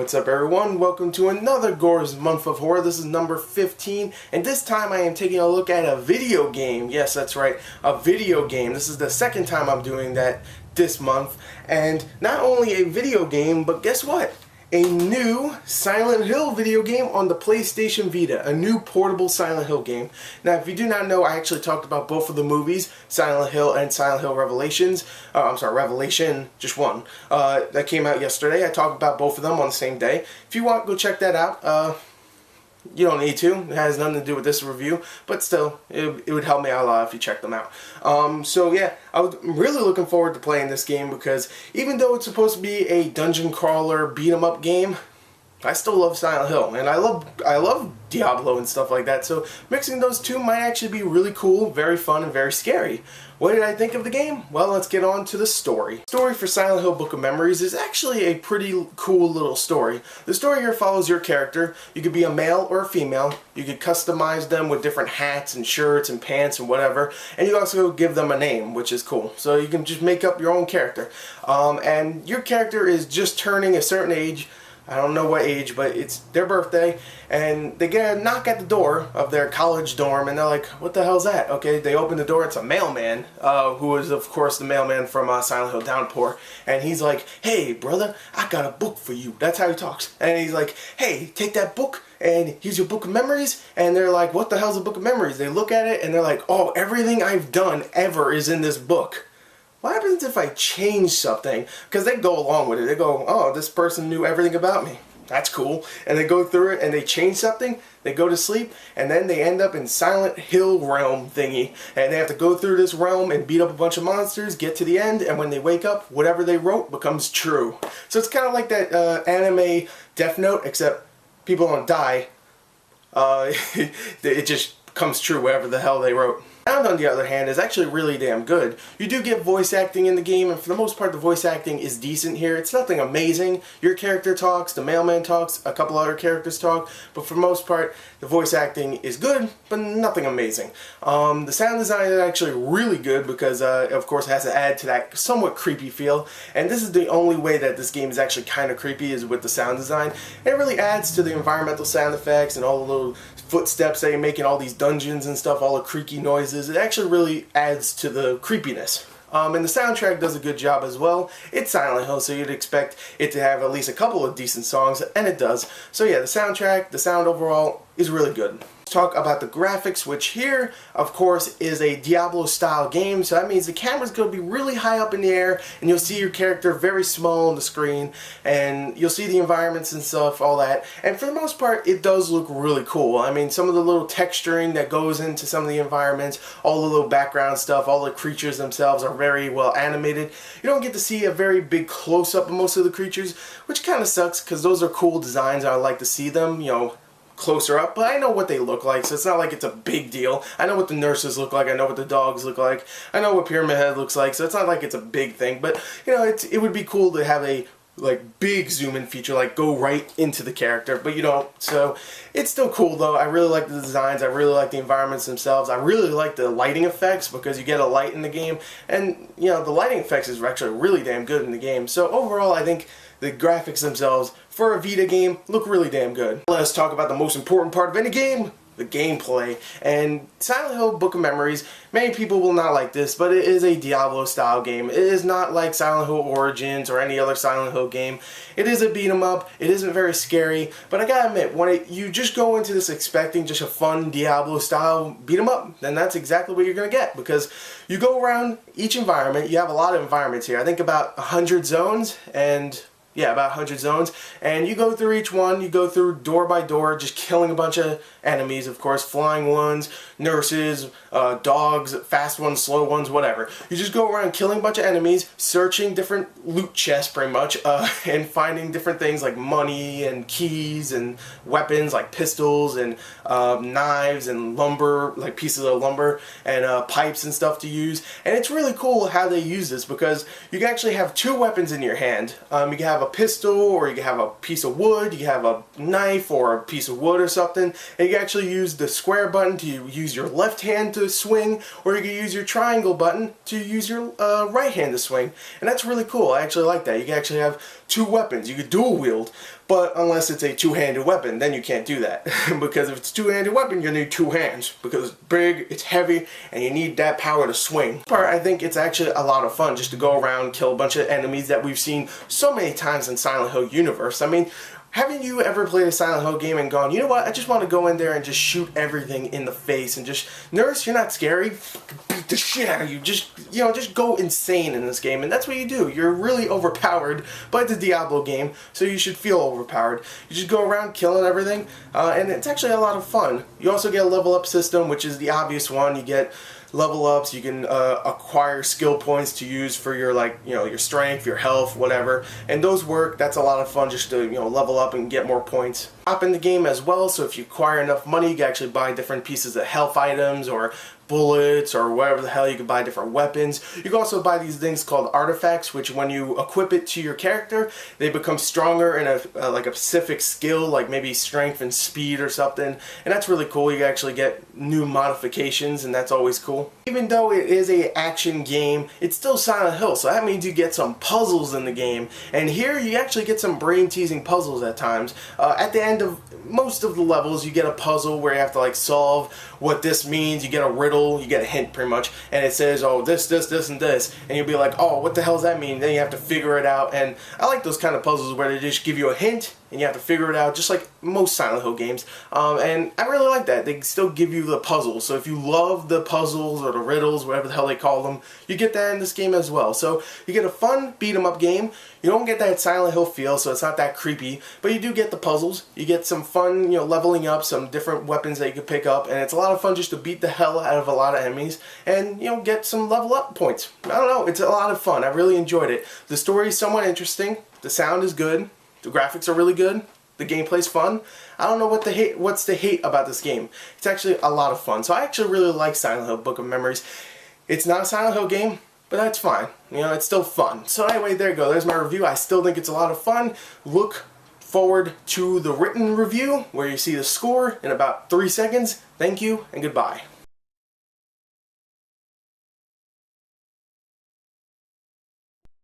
What's up everyone? Welcome to another Gors Month of Horror. This is number 15, and this time I am taking a look at a video game. Yes, that's right, a video game. This is the second time I'm doing that this month, and not only a video game, but guess what? A new Silent Hill video game on the PlayStation Vita, a new portable Silent Hill game. Now, if you do not know, I actually talked about both of the movies, Silent Hill and Silent Hill Revelations. Revelation, just one. That came out yesterday. I talked about both of them on the same day. If you want, go check that out. You don't need to. It has nothing to do with this review, but still, it would help me out a lot if you check them out. So yeah, I'm really looking forward to playing this game because even though it's supposed to be a dungeon crawler beat 'em up game, I still love Silent Hill, and I love Diablo and stuff like that, so mixing those two might actually be really cool, very fun, and very scary. What did I think of the game? Well, let's get on to the story. The story for Silent Hill Book of Memories is actually a pretty cool little story. The story here follows your character. You could be a male or a female. You could customize them with different hats and shirts and pants and whatever, and you also give them a name, which is cool. So you can just make up your own character. And your character is just turning a certain age. I don't know what age, but it's their birthday, and they get a knock at the door of their college dorm, and they're like, what the hell's that? Okay, they open the door, it's a mailman, who is, of course, the mailman from Silent Hill Downpour, and he's like, hey, brother, I got a book for you. That's how he talks. And he's like, hey, take that book, and here's your book of memories. And they're like, what the hell's a book of memories? They look at it, and they're like, oh, everything I've done ever is in this book. What happens if I change something? Because they go along with it. They go, oh, this person knew everything about me. That's cool. And they go through it and they change something. They go to sleep and then they end up in Silent Hill realm thingy. And they have to go through this realm and beat up a bunch of monsters, get to the end, and when they wake up, whatever they wrote becomes true. So it's kind of like that anime Death Note, except people don't die. It just comes true, whatever the hell they wrote. Sound, on the other hand, is actually really damn good. You do get voice acting in the game, and for the most part the voice acting is decent here. It's nothing amazing. Your character talks, the mailman talks, a couple other characters talk, but for the most part the voice acting is good, but nothing amazing. The sound design is actually really good because of course it has to add to that somewhat creepy feel, and this is the only way that this game is actually kind of creepy, is with the sound design. It really adds to the environmental sound effects and all the little footsteps that you make in all these dungeons and stuff, all the creaky noises. It actually really adds to the creepiness. And the soundtrack does a good job as well. It's Silent Hill, so you'd expect it to have at least a couple of decent songs, and it does. So yeah, the soundtrack, the sound overall is really good. Talk about the graphics, which here, of course, is a Diablo style game, so that means the camera's going to be really high up in the air, and you'll see your character very small on the screen, and you'll see the environments and stuff, all that, and for the most part, it does look really cool. I mean, some of the little texturing that goes into some of the environments, all the little background stuff, all the creatures themselves are very well animated. You don't get to see a very big close-up of most of the creatures, which kind of sucks, because those are cool designs, I like to see them, you know, closer up, but I know what they look like, so it's not like it's a big deal. I know what the nurses look like, I know what the dogs look like, I know what Pyramid Head looks like, so it's not like it's a big thing, but you know, it would be cool to have a big zoom in feature, like go right into the character, but you don't, so it's still cool though. I really like the designs, I really like the environments themselves, I really like the lighting effects because you get a light in the game, and you know, the lighting effects is actually really damn good in the game. So overall, I think the graphics themselves for a Vita game look really damn good. Let's talk about the most important part of any game, the gameplay. And Silent Hill Book of Memories, many people will not like this, but it is a Diablo style game. It is not like Silent Hill Origins or any other Silent Hill game. It is a beat 'em up, it isn't very scary, but I gotta admit, when you just go into this expecting just a fun Diablo style beat 'em up, then that's exactly what you're gonna get, because you go around each environment. You have a lot of environments here, I think about 100 zones, and yeah, about 100 zones, and you go through each one, you go through door by door, just killing a bunch of enemies, of course, flying ones, nurses, dogs, fast ones, slow ones, whatever. You just go around killing a bunch of enemies, searching different loot chests pretty much, and finding different things like money and keys and weapons like pistols and knives and lumber, like pieces of lumber, and pipes and stuff to use. And it's really cool how they use this, because you can actually have two weapons in your hand. You can have a pistol, or you can have a piece of wood, you can have a knife or a piece of wood or something, and you can actually use the square button to use use your left hand to swing, or you can use your triangle button to use your right hand to swing. And that's really cool. I actually like that. You can actually have two weapons. You could dual wield, but unless it's a two-handed weapon, then you can't do that. Because if it's a two-handed weapon, you need two hands, because it's big, it's heavy, and you need that power to swing. I think it's actually a lot of fun just to go around, kill a bunch of enemies that we've seen so many times in Silent Hill universe. I mean, haven't you ever played a Silent Hill game and gone, you know what, I just want to go in there and just shoot everything in the face and just, nurse, you're not scary, beat the shit out of you, just, you know, just go insane in this game. And that's what you do. You're really overpowered by the Diablo game, so you should feel overpowered. You just go around killing everything, and it's actually a lot of fun. You also get a level up system, which is the obvious one. You get level ups, you can acquire skill points to use for your, like, you know, your strength, your health, whatever, and those work. That's a lot of fun just to, you know, level up and get more points. Up in the game as well, so if you acquire enough money, you can actually buy different pieces of health items or bullets or whatever the hell. You can buy different weapons. You can also buy these things called artifacts, which when you equip it to your character, they become stronger in a like a specific skill, like maybe strength and speed or something, and that's really cool. You can actually get new modifications, and that's always cool. Even though it is a action game, it's still Silent Hill, so that means you get some puzzles in the game, and here you actually get some brain-teasing puzzles at times. At the end of most of the levels, you get a puzzle where you have to, like, solve what this means. You get a riddle, you get a hint pretty much, and it says, oh, this, and this, and you'll be like, oh, what the hell does that mean? Then you have to figure it out, and I like those kind of puzzles where they just give you a hint and you have to figure it out, just like most Silent Hill games, and I really like that. They still give you the puzzles, so if you love the puzzles or the riddles, whatever the hell they call them, you get that in this game as well. So you get a fun beat-em-up game. You don't get that Silent Hill feel, so it's not that creepy, but you do get the puzzles. You get some fun, you know, leveling up, some different weapons that you can pick up, and it's a lot of fun just to beat the hell out of a lot of enemies and, you know, get some level up points. I don't know, it's a lot of fun. I really enjoyed it. The story is somewhat interesting. The sound is good. The graphics are really good. The gameplay's fun. I don't know what's the hate about this game. It's actually a lot of fun. So I actually really like Silent Hill Book of Memories. It's not a Silent Hill game, but that's fine. You know, it's still fun. So anyway, there you go. There's my review. I still think it's a lot of fun. Look forward to the written review where you see the score in about 3 seconds. Thank you and goodbye.